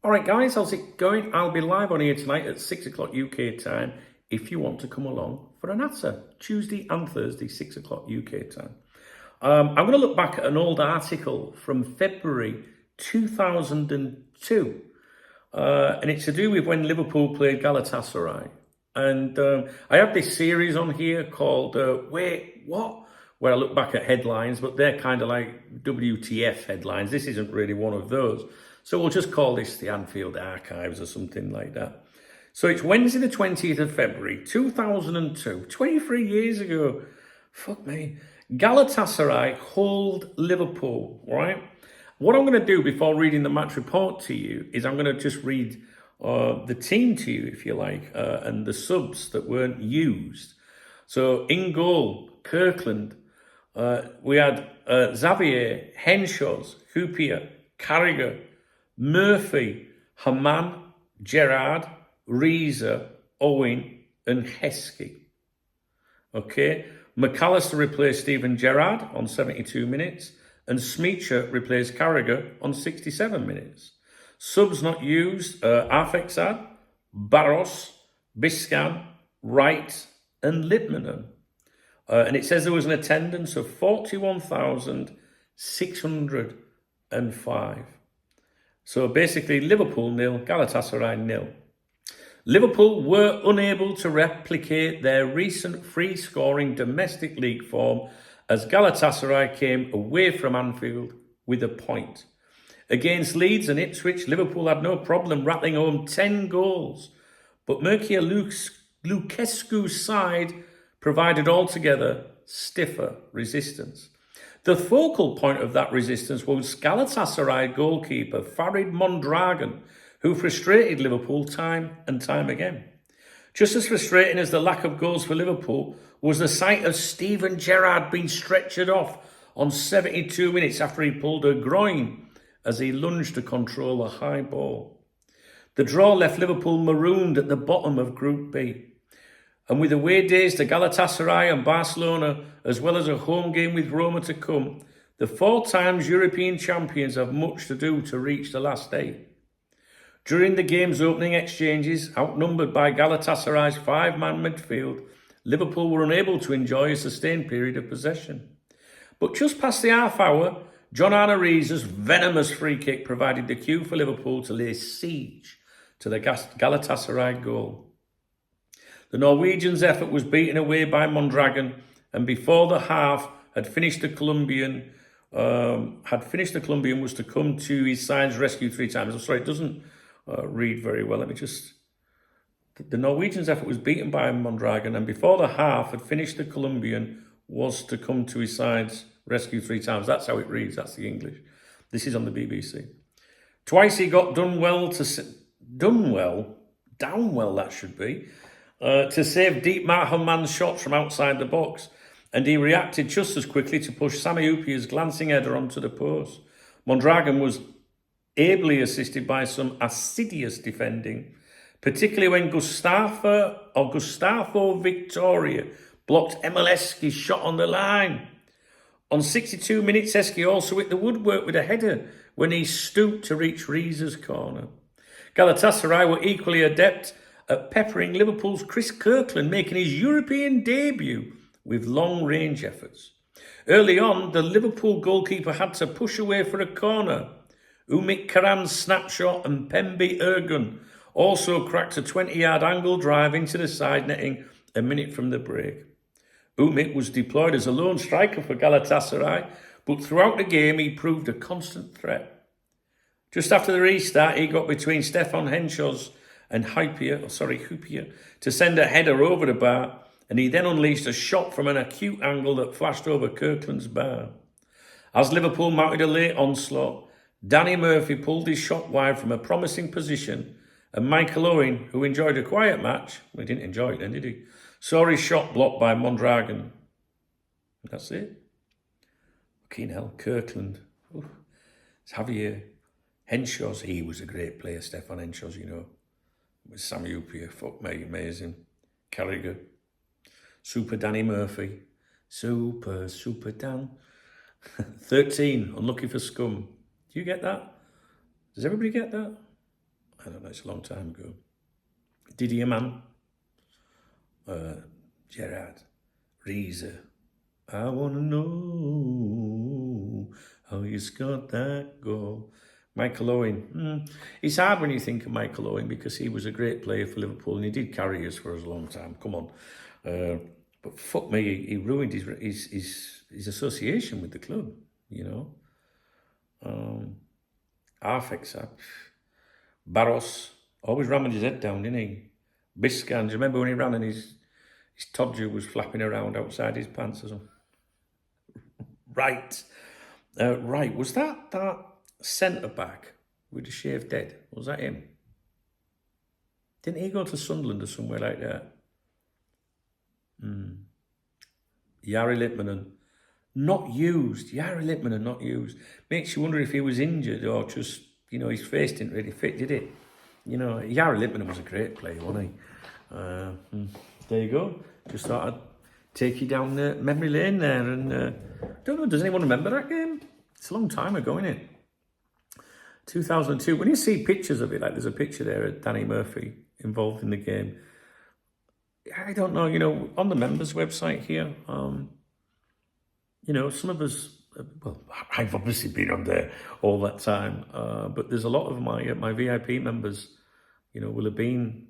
All right, guys, how's it going? I'll be live on here tonight at 6 o'clock UK time if you want to come along for an answer. Tuesday and Thursday, 6 o'clock UK time. I'm going to look back at an old article from February 2002. And it's to do with when Liverpool played Galatasaray. And I have this series on here called Wait, What? Where I look back at headlines, but they're kind of like WTF headlines. This isn't really one of those. So we'll just call this the Anfield Archives or something like that. So it's Wednesday the 20th of February, 2002, 23 years ago. Fuck me. Galatasaray hold Liverpool, right? What I'm going to do before reading the match report to you is I'm going to just read the team to you, if you like, and the subs that weren't used. So in goal, Kirkland, we had Xavier, Henshaws, Hoopier, Carragher, Murphy, Haman, Gerrard, Reza, Owen, and Heskey. Okay, McAllister replaced Steven Gerrard on 72 minutes, and Smeacher replaced Carragher on 67 minutes. Subs not used, Afexad, Barros, Biscan, Wright, and Lippmann. And it says there was an attendance of 41,605. So basically, Liverpool 0, Galatasaray 0. Liverpool were unable to replicate their recent free-scoring domestic league form as Galatasaray came away from Anfield with a point. Against Leeds and Ipswich, Liverpool had no problem rattling home 10 goals, but Mircea Lucescu's side provided altogether stiffer resistance. The focal point of that resistance was Galatasaray goalkeeper Farid Mondragon, who frustrated Liverpool time and time again. Just as frustrating as the lack of goals for Liverpool was the sight of Steven Gerrard being stretchered off on 72 minutes after he pulled a groin as he lunged to control a high ball. The draw left Liverpool marooned at the bottom of Group B. And with away days to Galatasaray and Barcelona, as well as a home game with Roma to come, the 4 times European champions have much to do to reach the last 8. During the game's opening exchanges, outnumbered by Galatasaray's 5-man midfield, Liverpool were unable to enjoy a sustained period of possession. But just past the half hour, John Reza's venomous free kick provided the cue for Liverpool to lay siege to the Galatasaray goal. The Norwegians' effort was beaten away by Mondragon, and before the half had finished, the Colombian was to come to his side's rescue 3 times. I'm sorry, it doesn't read very well. Let me just... The Norwegians' effort was beaten by Mondragon, and before the half had finished, the Colombian was to come to his side's rescue 3 times. That's how it reads. That's the English. This is on the BBC. Twice he got down well, that should be, to save deep Haman's shots from outside the box, and he reacted just as quickly to push Sami Hyypiä's glancing header onto the post. Mondragon was ably assisted by some assiduous defending, particularly when Gustavo Victoria blocked Emilescu's shot on the line. On 62 minutes, Heskey also hit the woodwork with a header when he stooped to reach Reza's corner. Galatasaray were equally adept at peppering Liverpool's Chris Kirkland, making his European debut with long-range efforts. Early on, the Liverpool goalkeeper had to push away for a corner. Umit Karan's snapshot and Pembe Ergun also cracked a 20-yard angle drive into the side netting a minute from the break. Umit was deployed as a lone striker for Galatasaray, but throughout the game he proved a constant threat. Just after the restart, he got between Stefan Henshaws and Hyypiä to send a header over the bar, and he then unleashed a shot from an acute angle that flashed over Kirkland's bar. As Liverpool mounted a late onslaught, Danny Murphy pulled his shot wide from a promising position, and Michael Owen, who enjoyed a quiet match, well, he didn't enjoy it then, did he? Saw his shot blocked by Mondragon. That's it. Fucking hell, Kirkland. Oof. Xavier. Henshaws, he was a great player, Stefan Henshaws, you know. With Sami Hyypiä, fuck me, amazing. Carragher. Super Danny Murphy. Super Dan. 13, unlucky for scum. Do you get that? Does everybody get that? I don't know, it's a long time ago. Didier Man, Gerard, Riese. I want to know how you scored that goal. Michael Owen. It's hard when you think of Michael Owen because he was a great player for Liverpool and he did carry us for a long time. Come on. But fuck me, he ruined his association with the club, you know. Arfexa. Barros always ran with his head down, didn't he? Biscan, do you remember when he ran and his todger was flapping around outside his pants or something? Right. Right. Was that centre-back with the shaved head? Was that him? Didn't he go to Sunderland or somewhere like that? Jari Litmanen. Not used. Jari Litmanen not used. Makes you wonder if he was injured or just, you know, his face didn't really fit, did it? You know, Jari Litmanen was a great player, wasn't he? There you go. Just thought I'd take you down memory lane there. And don't know, does anyone remember that game? It's a long time ago, isn't it? 2002. When you see pictures of it, like there's a picture there of Danny Murphy involved in the game. I don't know, you know, on the members website here, you know, some of us, well, I've obviously been on there all that time, but there's a lot of my VIP members, you know, will have been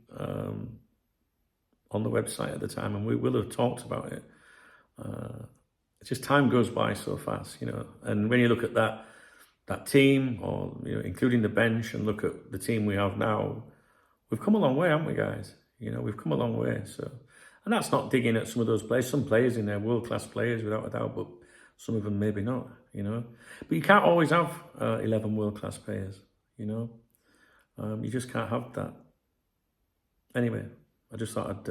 on the website at the time, and we will have talked about it. It's just time goes by so fast, you know, and when you look at that team, or, you know, including the bench, and look at the team we have now, we've come a long way, haven't we, guys? You know, we've come a long way. So, and that's not digging at some of those players. Some players in there, world-class players, without a doubt, but some of them maybe not, you know. But you can't always have 11 world-class players, you know. You just can't have that. Anyway, I just thought I'd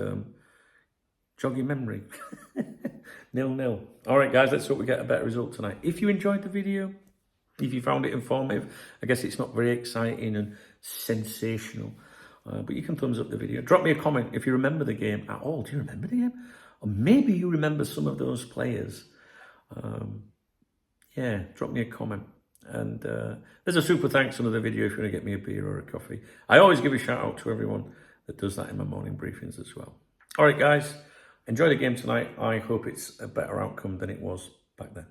jog your memory. 0-0. All right, guys, let's hope we get a better result tonight. If you enjoyed the video, if you found it informative, I guess it's not very exciting and sensational, but you can thumbs up the video. Drop me a comment if you remember the game at all. Do you remember the game? Or maybe you remember some of those players. Yeah, drop me a comment. And there's a super thanks under the video if you want to get me a beer or a coffee. I always give a shout out to everyone that does that in my morning briefings as well. All right, guys, enjoy the game tonight. I hope it's a better outcome than it was back then.